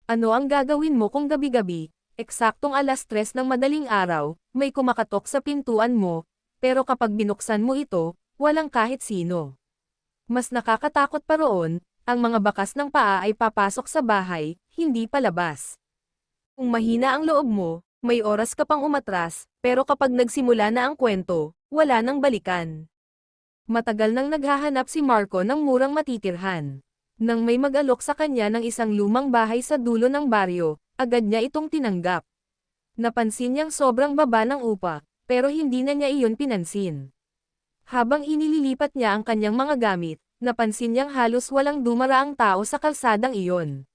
Ano ang gagawin mo kung gabi-gabi, eksaktong 3:00 ng madaling araw, may kumakatok sa pintuan mo, pero kapag binuksan mo ito, walang kahit sino? Mas nakakatakot pa roon, ang mga bakas ng paa ay papasok sa bahay, hindi palabas. Kung mahina ang loob mo, may oras ka pang umatras, pero kapag nagsimula na ang kwento, wala nang balikan. Matagal nang naghahanap si Marco ng murang matitirhan. Nang may mag-alok sa kanya ng isang lumang bahay sa dulo ng baryo, agad niya itong tinanggap. Napansin niyang sobrang baba ng upa, pero hindi na niya iyon pinansin. Habang inililipat niya ang kanyang mga gamit, napansin niyang halos walang dumaraang tao sa kalsadang iyon.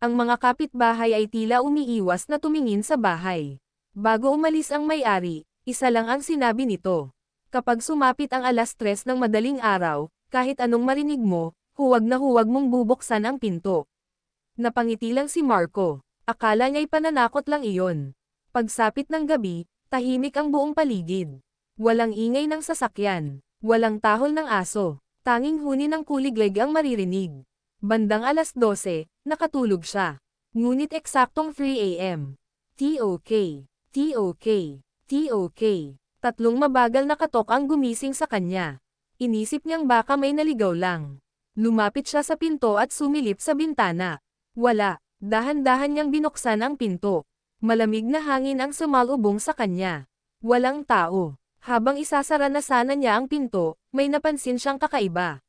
Ang mga kapitbahay ay tila umiiwas na tumingin sa bahay. Bago umalis ang may-ari, isa lang ang sinabi nito. Kapag sumapit ang 3:00 ng madaling araw, kahit anong marinig mo, huwag na huwag mong bubuksan ang pinto. Napangiti lang si Marco. Akala niya'y pananakot lang iyon. Pagsapit ng gabi, tahimik ang buong paligid. Walang ingay ng sasakyan. Walang tahol ng aso. Tanging huni ng kuliglig ang maririnig. Bandang 12:00, nakatulog siya. Ngunit eksaktong 3 a.m. TOK. TOK. TOK. Tatlong mabagal na katok ang gumising sa kanya. Inisip niyang baka may naligaw lang. Lumapit siya sa pinto at sumilip sa bintana. Wala. Dahan-dahan niyang binuksan ang pinto. Malamig na hangin ang sumalubong sa kanya. Walang tao. Habang isasara na sana niya ang pinto, may napansin siyang kakaiba.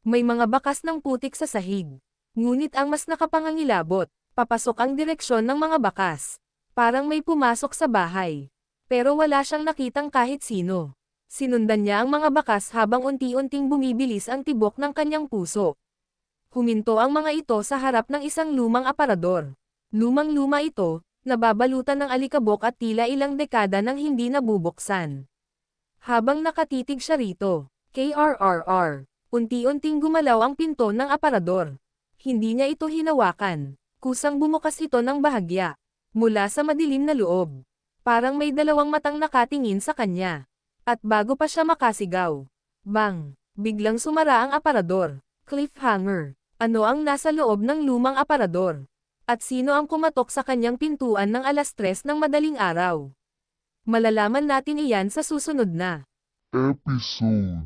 May mga bakas ng putik sa sahig. Ngunit ang mas nakapangangilabot, papasok ang direksyon ng mga bakas. Parang may pumasok sa bahay. Pero wala siyang nakitang kahit sino. Sinundan niya ang mga bakas habang unti-unting bumibilis ang tibok ng kanyang puso. Huminto ang mga ito sa harap ng isang lumang aparador. Lumang-luma ito, nababalutan ng alikabok at tila ilang dekada nang hindi nabubuksan. Habang nakatitig siya rito, KRRR, unti-unting gumalaw ang pinto ng aparador. Hindi niya ito hinawakan. Kusang bumukas ito ng bahagya. Mula sa madilim na loob. Parang may dalawang matang nakatingin sa kanya. At bago pa siya makasigaw. Bang! Biglang sumara ang aparador. Cliffhanger. Ano ang nasa loob ng lumang aparador? At sino ang kumatok sa kanyang pintuan ng 3:00 ng madaling araw? Malalaman natin iyan sa susunod na episode.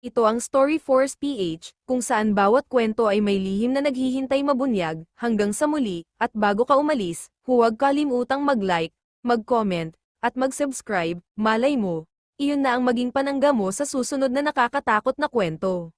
Ito ang Story Force PH, kung saan bawat kwento ay may lihim na naghihintay mabunyag. Hanggang sa muli, at bago ka umalis, huwag kalimutang mag-like, mag-comment, at mag-subscribe. Malay mo, iyon na ang maging panangga mo sa susunod na nakakatakot na kwento.